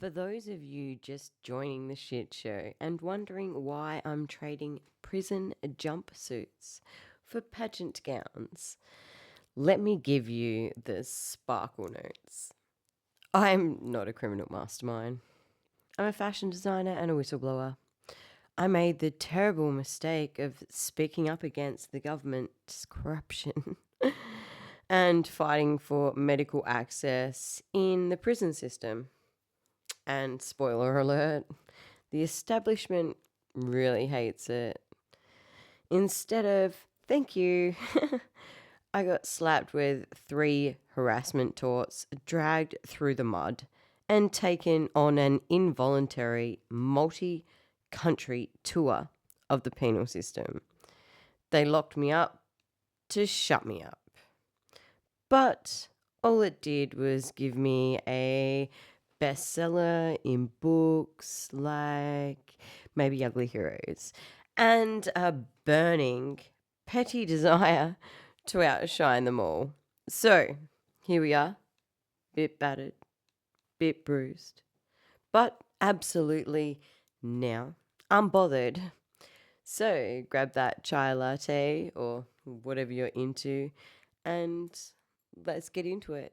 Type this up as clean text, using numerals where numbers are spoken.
For those of you just joining the shit show and wondering why I'm trading prison jumpsuits for pageant gowns, let me give you the sparkle notes. I'm not a criminal mastermind. I'm a fashion designer and a whistleblower. I made the terrible mistake of speaking up against the government's corruption and fighting for medical access in the prison system. And spoiler alert, the establishment really hates it. Instead of thank you, I got slapped with 3 harassment torts, dragged through the mud, and taken on an involuntary multi country tour of the penal system. They locked me up to shut me up. But all it did was give me a bestseller in books like maybe Ugly Heroes and a burning, petty desire to outshine them all. So here we are, bit battered, bit bruised, but absolutely now unbothered. So grab that chai latte or whatever you're into and let's get into it.